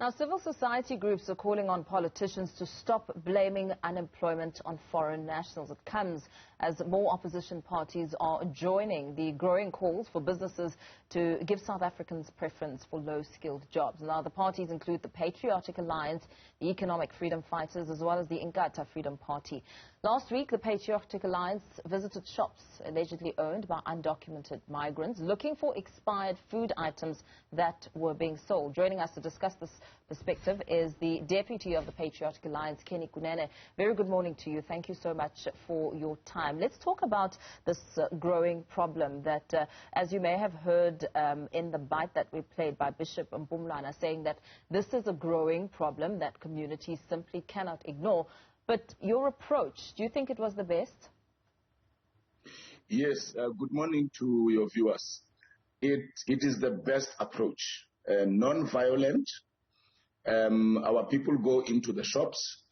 Now, civil society groups are calling on politicians to stop blaming unemployment on foreign nationals. It comes as more opposition parties are joining the growing calls for businesses to give South Africans preference for low-skilled jobs. Now, the parties include the Patriotic Alliance, the Economic Freedom Fighters, as well as the Inkatha Freedom Party. Last week, the Patriotic Alliance visited shops allegedly owned by undocumented migrants looking for expired food items that were being sold. Joining us to discuss this perspective is the Deputy of the Patriotic Alliance, Kunene. Very good morning to you. Thank you so much for your time. Let's talk about this growing problem that, as you may have heard in the bite that we played by Bishop Mpumlwana, saying that this is a growing problem that communities simply cannot ignore. But your approach, do you think it was the best? Yes, good morning to your viewers. It is the best approach, non-violent. Our people go into the shops,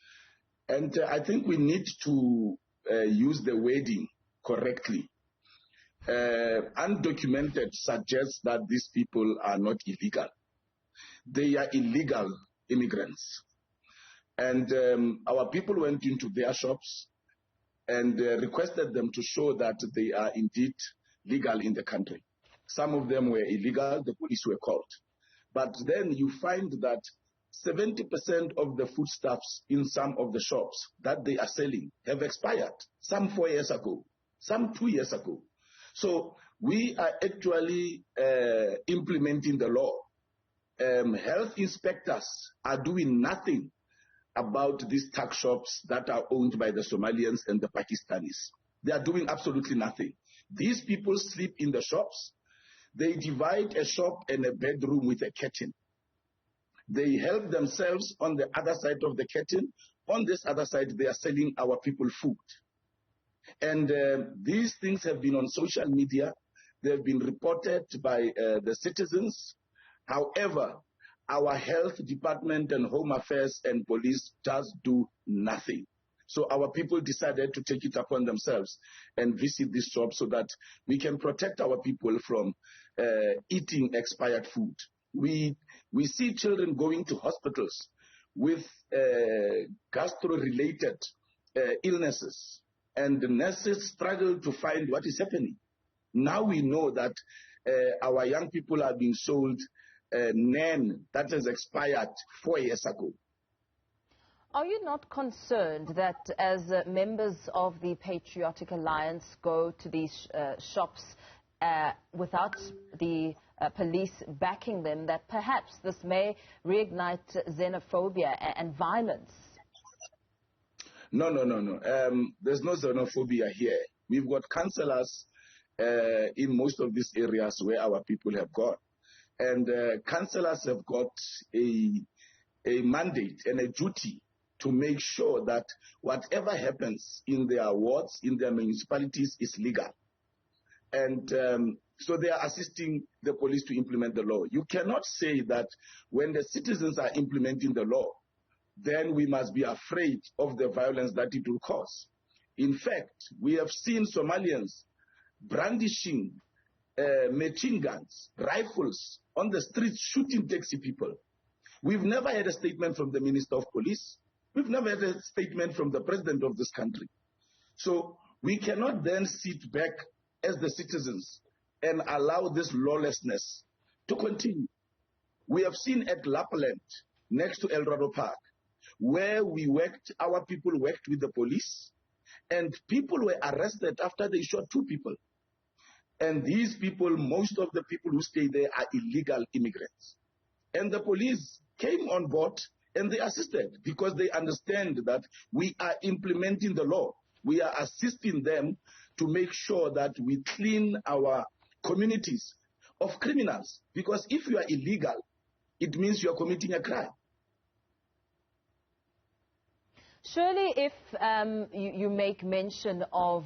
and I think we need to use the wording correctly. Undocumented suggests that these people are not illegal. They are illegal immigrants. And our people went into their shops and requested them to show that they are indeed legal in the country. Some of them were illegal, the police were called. But then you find that 70% of the foodstuffs in some of the shops that they are selling have expired, some 4 years ago, some 2 years ago. So we are actually implementing the law. Health inspectors are doing nothing about these tuck shops that are owned by the Somalians and the Pakistanis. They are doing absolutely nothing. These people sleep in the shops. They divide a shop and a bedroom with a curtain. They help themselves on the other side of the curtain. On this other side, they are selling our people food. And these things have been on social media. They have been reported by the citizens. However, our health department and home affairs and police just do nothing. So our people decided to take it upon themselves and visit this shop so that we can protect our people from eating expired food. We see children going to hospitals with gastro-related illnesses, and the nurses struggle to find what is happening. Now we know that our young people are being sold NAN that has expired 4 years ago. Are you not concerned that as members of the Patriotic Alliance go to these shops without the police backing them, that perhaps this may reignite xenophobia and violence? No. There's no xenophobia here. We've got councillors in most of these areas where our people have gone. And councillors have got a mandate and a duty to make sure that whatever happens in their wards, in their municipalities, is legal. And so they are assisting the police to implement the law. You cannot say that when the citizens are implementing the law, then we must be afraid of the violence that it will cause. In fact, we have seen Somalians brandishing machine guns, rifles on the streets, shooting taxi people. We've never had a statement from the Minister of Police. We've never had a statement from the President of this country. So we cannot then sit back as the citizens and allow this lawlessness to continue. We have seen at Lapland, next to El Rado Park, where our people worked with the police, and people were arrested after they shot 2 people. And these people, most of the people who stay there are illegal immigrants. And the police came on board and they assisted because they understand that we are implementing the law. We are assisting them to make sure that we clean our communities of criminals. Because if you are illegal, it means you are committing a crime. Surely if you make mention of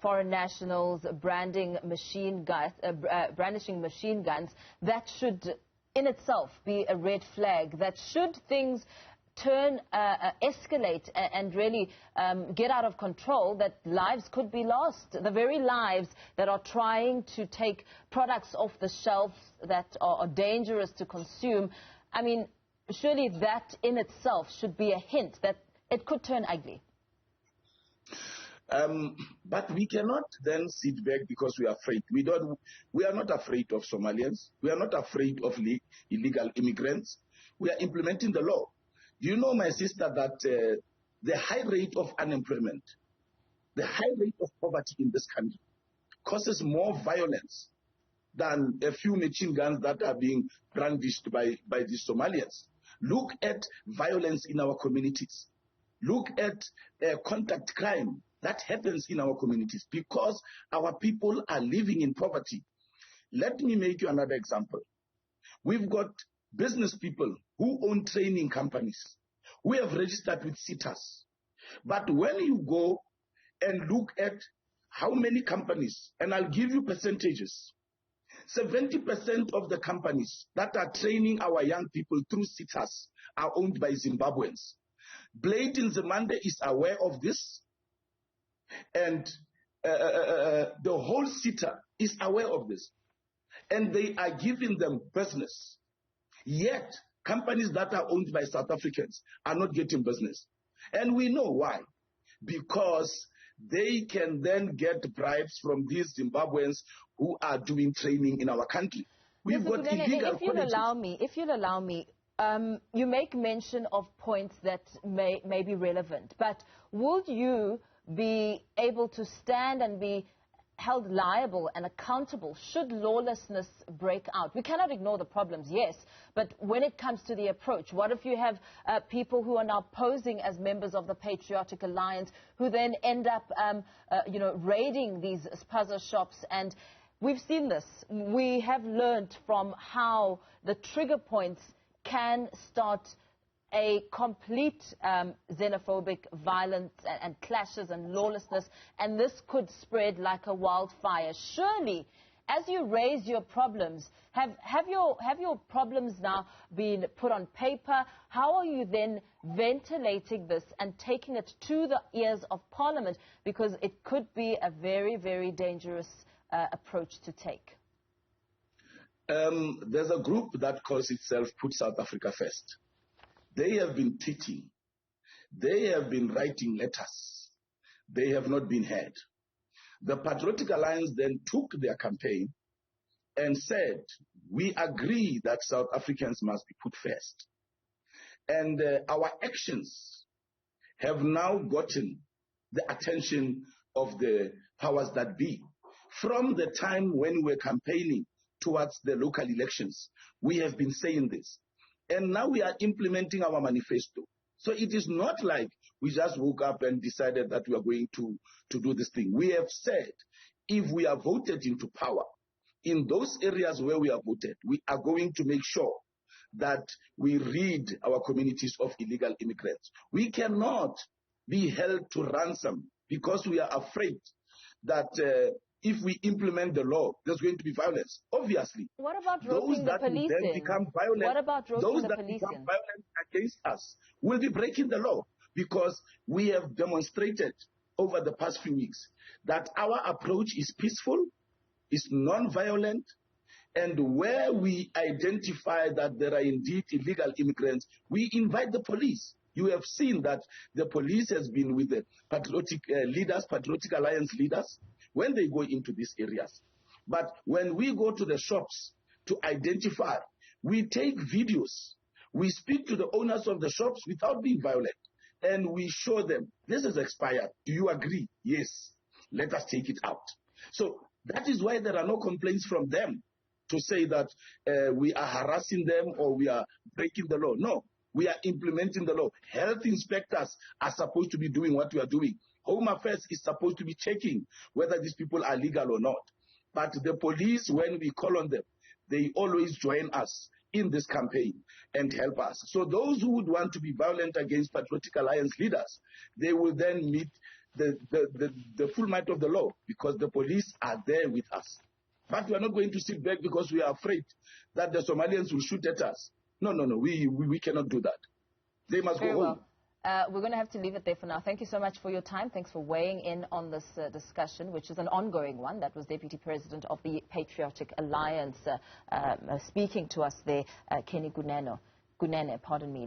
foreign nationals brandishing machine guns, that should in itself be a red flag, that should things escalate and really get out of control, that lives could be lost. The very lives that are trying to take products off the shelves that are dangerous to consume. I mean, surely that in itself should be a hint that it could turn ugly. But we cannot then sit back because we are afraid. We are not afraid of Somalians. We are not afraid of illegal immigrants. We are implementing the law. Do you know, my sister, that the high rate of unemployment, the high rate of poverty in this country causes more violence than a few machine guns that are being brandished by the Somalians. Look at violence in our communities. Look at contact crime that happens in our communities because our people are living in poverty. Let me make you another example. We've got business people who own training companies who have registered with CITAS. But when you go and look at how many companies, and I'll give you percentages, 70% of the companies that are training our young people through CITAS are owned by Zimbabweans. Blade in Zemande is aware of this, and the whole CITA is aware of this, and they are giving them business. Yet, companies that are owned by South Africans are not getting business. And we know why. Because they can then get bribes from these Zimbabweans who are doing training in our country. We've got Kunene, illegal if you'll allow me, you make mention of points that may be relevant, but would you be able to stand and be held liable and accountable should lawlessness break out? We cannot ignore the problems, yes, but when it comes to the approach, what if you have people who are now posing as members of the Patriotic Alliance who then end up, raiding these spaza shops? And we've seen this. We have learned from how the trigger points can start a complete xenophobic violence and clashes and lawlessness, and this could spread like a wildfire. Surely, as you raise your problems, have your problems now been put on paper? How are you then ventilating this and taking it to the ears of Parliament? Because it could be a very, very dangerous approach to take. There's a group that calls itself Put South Africa First. They have been teaching. They have been writing letters. They have not been heard. The Patriotic Alliance then took their campaign and said, we agree that South Africans must be put first. And our actions have now gotten the attention of the powers that be. From the time when we were campaigning towards the local elections, we have been saying this. And now we are implementing our manifesto. So it is not like we just woke up and decided that we are going to do this thing. We have said, if we are voted into power, in those areas where we are voted, we are going to make sure that we rid our communities of illegal immigrants. We cannot be held to ransom because we are afraid that if we implement the law, there's going to be violence. Obviously, what about roping the police in? Become violent, what about roping those the that police become in? violent against us will be breaking the law, because we have demonstrated over the past few weeks that our approach is peaceful, is non-violent, and where we identify that there are indeed illegal immigrants, we invite the police. You have seen that the police has been with the patriotic leaders, Patriotic Alliance leaders, when they go into these areas. But when we go to the shops to identify, we take videos, we speak to the owners of the shops without being violent, and we show them, this is expired. Do you agree? Yes. Let us take it out. So that is why there are no complaints from them to say that we are harassing them or we are breaking the law. No, we are implementing the law. Health inspectors are supposed to be doing what we are doing. Home Affairs is supposed to be checking whether these people are legal or not. But the police, when we call on them, they always join us in this campaign and help us. So those who would want to be violent against Patriotic Alliance leaders, they will then meet the full might of the law, because the police are there with us. But we are not going to sit back because we are afraid that the Somalians will shoot at us. No, we cannot do that. They must go home. Well. We're going to have to leave it there for now. Thank you so much for your time. Thanks for weighing in on this discussion, which is an ongoing one. That was Deputy President of the Patriotic Alliance speaking to us there, Kunene. Kunene, pardon me.